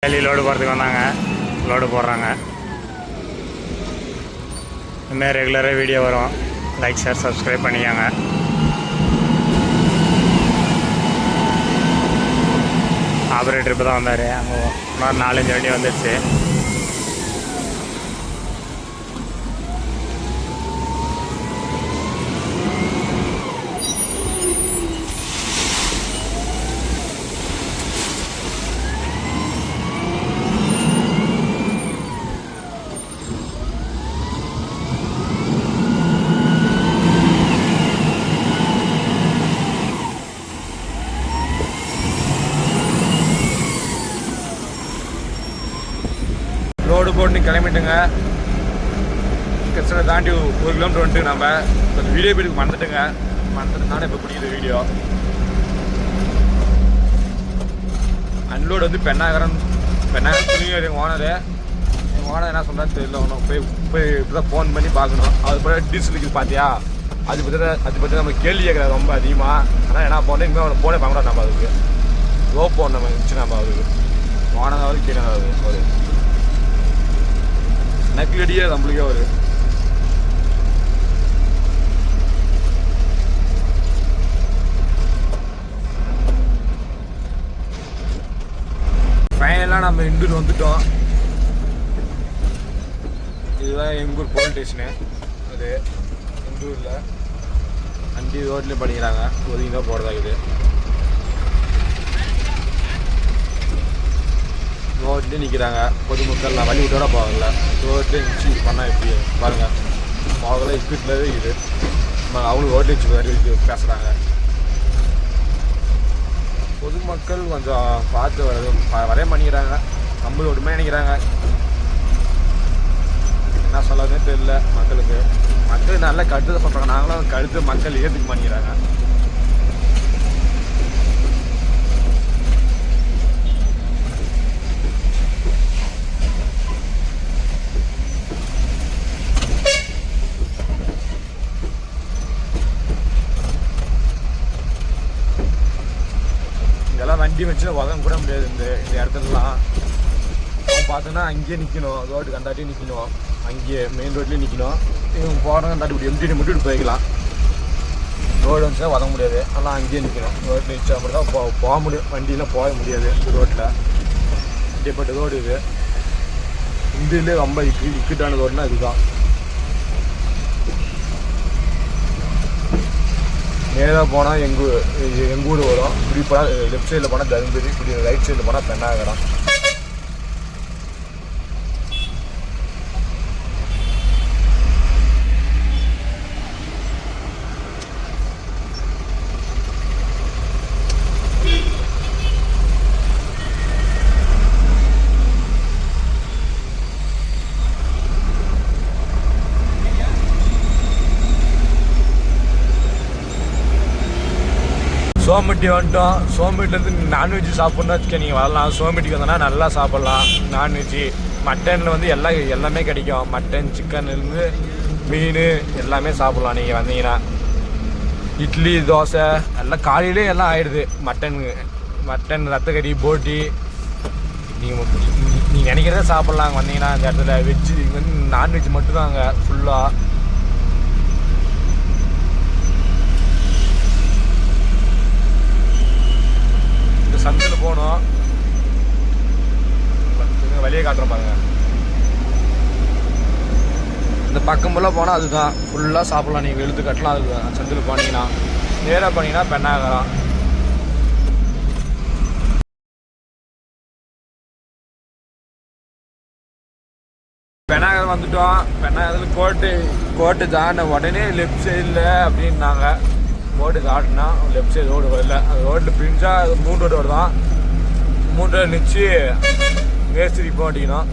Daily load போகிறதுக்கு வந்தாங்க, load போடுறாங்க. இதுமாதிரி ரெகுலராக வீடியோ வரும். லைக் ஷேர் சப்ஸ்கிரைப் பண்ணிக்கோங்க. ஆப்ரேட்டர் இப்போ தான் வந்தார். அங்கே இன்னொரு 4-5 வண்டி வந்துடுச்சு. ரோடு போட்டு கிளம்பிட்டுங்க. கிருஷ்ணனை தாண்டி 1 கிலோமீட்டர் வந்துட்டு நம்ம கொஞ்சம் வீடியோ போய்ட்டு மறந்துட்டுங்க. மறந்துட்டு இப்போ பிடிக்குது வீடியோ. அன்லோடு வந்து பெண்ணாகரம் துணியும் எங்கள் ஓனரு. எங்கள் ஓனர் என்ன சொல்கிறான்னு தெரியல. ஒன்றும் போய் இப்போ தான் ஃபோன் பண்ணி பார்க்கணும். அது போல டீசலுக்கு பார்த்தியா, அது பற்றி நம்ம கேள்வி கேட்குறாரு ரொம்ப அதிகமாக. ஆனால் என்ன போனேன் இனிமேல் அவனை போனே பார்க்க நம்ம அதுக்கு லோ போன் நம்ம இருந்துச்சு. நம்ம அதுக்கு ஓனராவது கீழே ஒரு நக்கிலடியே நம்மளுக்கே ஒரு ஃபைனலாக நம்ம இண்டூர் வந்துட்டோம். இதுதான் எங்கூர் போலீஸ் ஸ்டேஷனு. அது இண்டூரில் வண்டி ரோட்லேயும் பண்ணிக்கிறாங்க. ஒதுங்கி தான் போகிறதா இது. ரோட்லேயும் நிற்கிறாங்க பொதுமக்கள். நான் வழி விட்டோட போகல, ரோட்லேயே நிச்சு பண்ணால் எப்படி பாருங்கள். போகல ஸ்பீட்லவே இது. அவங்களும் ரோட்லேயே வச்சு பேசுகிறாங்க. பொதுமக்கள் கொஞ்சம் பார்த்து வரைய பண்ணிக்கிறாங்க. நம்மளும் ஒருமே நினைக்கிறாங்க. என்ன சொல்லதுன்னே தெரியல மக்களுக்கு. மக்கள் நல்ல கருத்து தான் சொல்கிறாங்க. நாங்களும் கருத்து மக்கள் ஏற்றுக்க பண்ணிக்கிறாங்க. இதெல்லாம் வண்டி வச்சு உதங்க கூட முடியாது. இந்த இடத்துலலாம் பார்த்தோன்னா அங்கேயே நிற்கணும். ரோடு கண்டாட்டியே நிற்கணும். அங்கேயே மெயின் ரோட்லேயே நிற்கணும். இவங்க போகிறவங்க கண்டாட்டி இப்படி எம்டி மட்டும் போய்க்கலாம். ரோடு வந்துச்சுன்னா உதங்க முடியாது. ஆனால் அங்கேயே நிற்கணும். ரோட்டில் நிச்சா மட்டும் தான் போக முடியும். வண்டியெலாம் போக முடியாது இந்த ரோட்டில். இப்படிப்பட்ட ரோடு இது. இந்தியிலே ரொம்ப இக்கட்டான ரோடுனா இதுதான். நேராக போனால் எங்கள் ஊர் வரும். இப்படி போனால் லெஃப்ட் சைடில் போனால் தருமபுரி, இப்படி ரைட் சைடில் போனால் பெண்ணாகரம். சோம்பட்டி வந்துட்டோம். சோம்பட்டிலேருந்து நான்வெஜ் சாப்பிட்ணுன்னு வச்சுக்க நீங்கள் வரலாம். சோம்பட்டிக்கு வந்தோன்னா நல்லா சாப்பிட்லாம். நான்வெஜ்ஜு மட்டனில் வந்து எல்லாமே கிடைக்கும். மட்டன் சிக்கன்லேருந்து மீன் எல்லாமே சாப்பிட்லாம் நீங்கள் வந்தீங்கன்னா. இட்லி தோசை எல்லாம் காலையிலே எல்லாம் ஆயிடுது. மட்டன் ரத்தக்கறி போட்டி நீங்கள் நினைக்கிறதே சாப்பிட்லாம் வந்தீங்கன்னா. அந்த இடத்துல வெஜ்ஜு வந்து நான்வெஜ் மட்டும்தாங்க ஃபுல்லாக. சந்தில் போகணும். வழியை காட்டுறோம் பாருங்க. இந்த பக்கம் ஃபுல்லாக போனால் அதுதான் ஃபுல்லாக சாப்பிட்லாம். நீங்கள் எழுத்து கட்டலாம். அது சந்தில் போனீங்கன்னா நேராக போனீங்கன்னா பெண்ணாகரம். பெண்ணாகரம் வந்துட்டோம். பெண்ணாகரத்தில் கோட்டு தாண்ட உடனே லெஃப்ட் சைடில் அப்படின்னாங்க. ரோடு காட்டினா லெஃப்ட் சைடு ரோடு வரல. அந்த ரோட்டில் பிரிஞ்சா 3 ரோடு வருதான். 3 ரோடு நிச்சு மேஸ்திரி ஃபோன் அடிக்கணும்.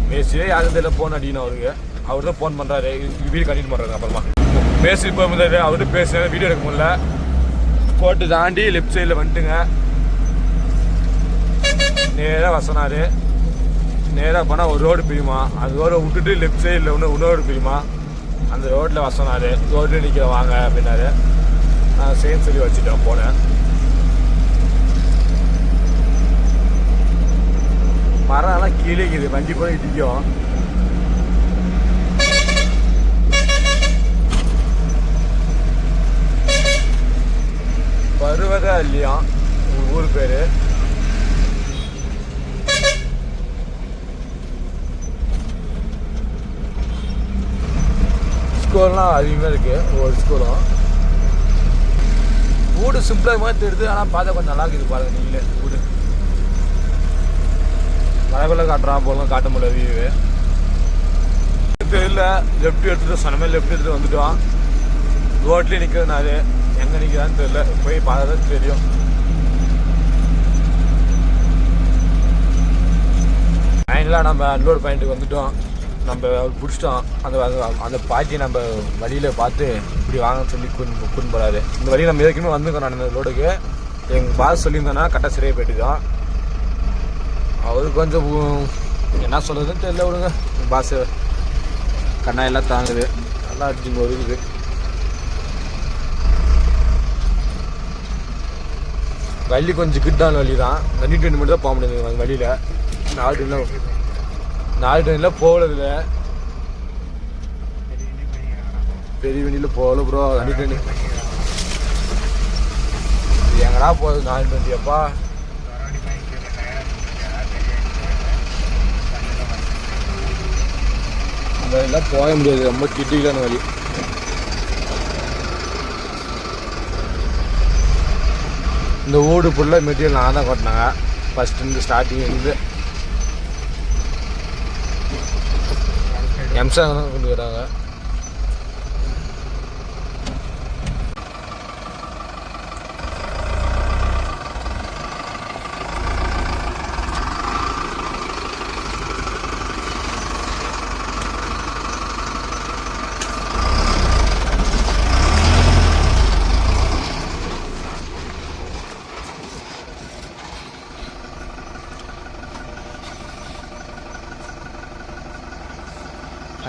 மேஸ்திரியே யாரும் தெரியல ஃபோன் அடிக்கணும் அவருக்கு. அவர் தான் ஃபோன் பண்ணுறாரு. வீடு கண்டினியூ பண்ணுறாரு. அப்புறமா மேஸ்திரி ஃபோன் பண்ணுறாரு. அவரு பேசுகிறாரு. வீடியோ எடுக்க முடியல. கோட்டு தாண்டி லெஃப்ட் சைடில் வந்துட்டுங்க. நேராக வசனார். நேராக போனால் ஒரு ரோடு பிரியுமா. அந்த ரோடை விட்டுட்டு லெஃப்ட் சைடில் இன்னொரு பிரியுமா. அந்த ரோட்டில் வசனார். ரோட்டில் நிற்கிற வாங்க அப்படின்னாரு. நான் சேம் சொல்லி வச்சுட்டேன் போனேன். மரம்லாம் கீழே இருக்குது, வண்டி கூட இடிக்கும். பருவதா இல்லையா ஊர் பேரு. ஸ்கூல்லாம் அதிகமாக இருக்கு, ஒவ்வொரு ஸ்கூலும். வீடு சிம்பிளாக மாதிரி தெரியுது, ஆனால் பார்த்தா கொஞ்சம் நல்லா இருக்குது பாருங்க நீங்களே. வீடு மழைக்குள்ள காட்டுறான் போலாம், காட்ட முடியல வியூவு தெரியல. லெஃப்ட் எடுத்துட்டு சொன்ன மாதிரி லெஃப்ட் எடுத்துட்டு வந்துட்டோம். ரோட்லேயே நிற்கிறதுனால எங்கே நிற்கிறான்னு தெரியல, போய் பார்த்தா தான் தெரியும். ஃபைனலாக நம்ம அன்லோட் பாயிண்ட்டுக்கு வந்துட்டோம். நம்ம பிடிச்சிட்டோம். அந்த பாட்டியை நம்ம வழியில் பார்த்து இப்படி வாங்கன்னு சொல்லி கூட்டு போகிறாரு. இந்த வழியை நம்ம ஏற்கனவே வந்துருக்கோம். நான் இந்த லோடுக்கு எங்கள் பாஸ் சொல்லியிருந்தேன்னா கரெக்டாக சரியாக போயிட்டுதான். அவருக்கு கொஞ்சம் என்ன சொல்கிறதுன்னு தெரியல விடுங்க. பாஸ் கண்ணா எல்லாம் தாங்குது, நல்லா அடிச்சுங்க ஒதுக்குது. வழி கொஞ்சம் கிட்டான வழி தான், 20 மட்டும் தான் போக முடியுது அந்த வழியில். 4 ட்ரெயினில் போகல, பெரிய வண்டியில் போகல ப்ரோ. 2 ட்ரெயின் எங்கடா போகுது 4 ட்ரெயின் அப்பா. அந்த வழியெல்லாம் போக முடியாது, ரொம்ப கிட்டிக்கலான வழி. இந்த ஓடு ஃபுல்லாக மெட்டீரியல் நான் தான் கொட்டினாங்க ஃபஸ்ட்டு ஸ்டார்டிங் இருந்து. எம்சாங் தான் கொண்டு வராங்க.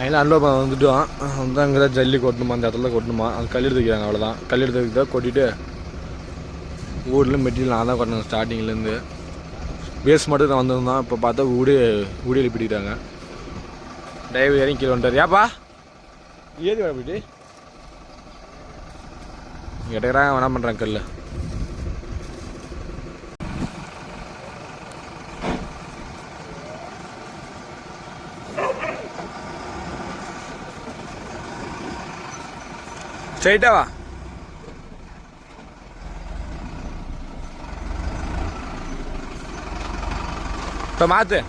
அதில் அன்லோட் பண்ண வந்துட்டோம். வந்து அங்கே தான் ஜல்லி கொட்டணுமா, அந்த இடத்துல கொட்டணுமா, அது கல் எடுத்துக்கிறாங்க. அவ்வளோதான், கல் எடுத்துக்கு தான் கொட்டிட்டு வீட்டில் மெட்டீரியல் நான் தான் கொட்டணும் ஸ்டார்டிங்லேருந்து. பேஸ் மட்டும் தான் வந்திருந்தோம். இப்போ பார்த்தா வீடு எழுப்பிட்டாங்க. டிரைவர் இறங்கி கீழே வந்துட்டார். ஏப்பா ஏறி வர போயிட்டு கேட்டுக்கிறாங்க, வேணா பண்ணுறாங்க கல். ஸ்ட்ரைட்டா வா. இப்போ மாத்து.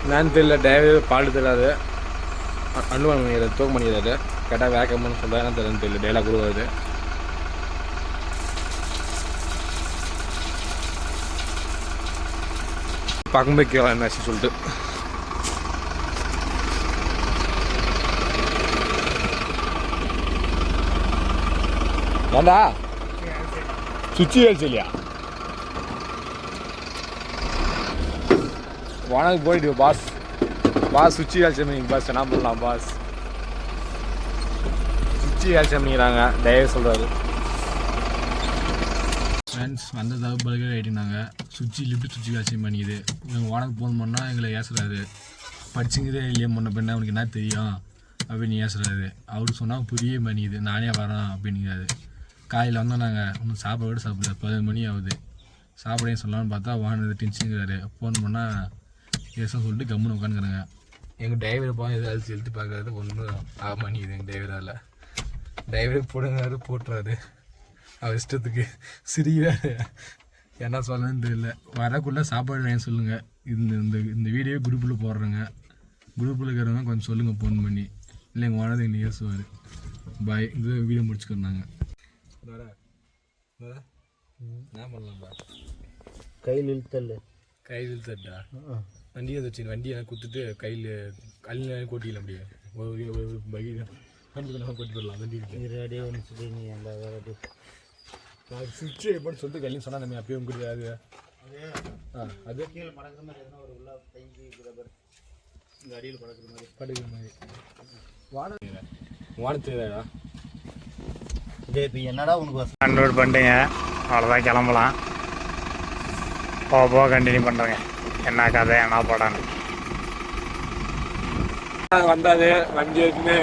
என்னன்னு தெரியல, டிரைவர் பாட்டு தெரியாது, அனுபவம் பண்ணிடுறாரு, தூக்கம் பண்ணிடுறாரு. கேட்டால் வேக்கம்னு சொல்கிறா, என்ன தெரியல, டைலாக் கொடுக்குறது. பார்க்கும்போது கேட்கலாம் என்னாச்சு சொல்லிட்டு. ஏண்டா சுவிட்சு வேலை இல்லையா? உனக்கு போயிட்டு பாஸ் சுவிட்சு வேலை செய்ய பாஸ் என்ன பண்ணலாம் பாஸ்? சுவிட்சு வேலை செய்யறாங்க டிரைவர் சொல்கிறாரு. ஃப்ரெண்ட்ஸ் வந்ததாக பல்கே ஆகிட்டுனாங்க. சுவிட்சு லிஃப்ட் சுவிட்சு வேலை செய்ய பண்ணிக்குது. எங்கள் உனக்கு ஃபோன் பண்ணால் எங்களை ஏசுறாரு. படிச்சுங்கிறதே இல்லையே முன்ன பின்ன அவனுக்கு என்ன தெரியும் அப்படின்னு ஏசுறாரு. அவரு சொன்னால் புரிய பண்ணிக்குது. நானே வரேன் அப்படிங்கிறாரு. காலையில் வந்தோம் நாங்கள் ஒன்றும் சாப்பிட சாப்பிடல, 10 மணி ஆகுது. சாப்பிடேன்னு சொல்லலான்னு பார்த்தா வானது டென்ஷனுங்கிறாரு. ஃபோன் பண்ணால் ஏசும் சொல்லிட்டு கம்முன்னு உட்காந்துக்கிறாங்க. எங்கள் டிரைவரை போய் எதாவது அழிச்சு எழுத்து பார்க்குறது ஒன்றும் ஆக மாட்டேங்குது. எங்கள் டிரைவரால் டிரைவரே போடுங்கிறாரு, போட்டுறாரு அவர் இஷ்டத்துக்கு. சிரிக்கிறாரு, என்ன சொல்லணும்னு தெரியல. வரக்குள்ளே சாப்பாடு வேணும் சொல்லுங்கள். இந்த வீடியோ குரூப்பில் போடுறேங்க. குரூப்பில் இருக்கிறவங்க கொஞ்சம் சொல்லுங்கள் ஃபோன் பண்ணி. இல்லை எங்கள் ஓனது என்ன ஏசுவார். பாய், இந்த வீடியோ முடிச்சுக்கோங்க. என்ன பண்ணலாம்ப்பா? கையில் இழுத்தல்ல, கையில் இழுத்தட்டா வண்டியை வச்சு வண்டியை கொடுத்துட்டு கையில் கல்லில் கொட்டிக்கல அப்படியே ஒரு பகி வண்டி கொட்டி போடலாம். வண்டி ரெடியாக வந்துச்சு. நீ அந்த வேறு நான் சுவிட்சு எப்படின்னு சொல்லிட்டு கையிலும் சொன்னால் நம்ம அப்பயே உங்களுக்கு அது கீழே மடக்கிற மாதிரி எதனா ஒரு உள்ள கைக்கு ரப்பர் இந்த அடியில் படுக்கிற மாதிரி படுக்கிற மாதிரி வானத்துலடா டேய் இப்போ என்னடா உனக்கு அன்லோட் பண்ணிட்டீங்க, அவ்வளோதான், கிளம்பலாம். போக போக கண்டினியூ பண்ணுறேங்க என்ன கதை என்ன படம்னு. வந்தாது வண்டி எடுத்துன்னு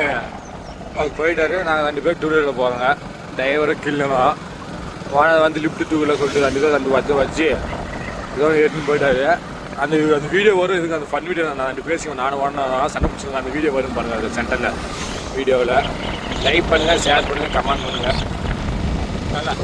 அவர் போயிட்டாரு. நாங்கள் 2 பேர் 2 வீலரில் போகிறோங்க. டிரைவரை கில்லுவா வாழை வந்து லிஃப்ட் 2 வீலர் சொல்லிட்டு 2 பேர் 2 வச்சு ஏதோ எடுத்துன்னு போயிட்டாரு. அந்த வீடியோ வரும். இதுக்கு அந்த ஃபன் வீடியோ நான் 2 பேசிக்கணும். நானும் ஓடணும் சண்டை பிடிச்சிருக்கேன். அந்த வீடியோ வரும் பாருங்கள் அந்த சென்டரில் வீடியோவில். லைக் பண்ணுங்கள், ஷேர் பண்ணுங்கள், கமெண்ட் பண்ணுங்கள். நல்லா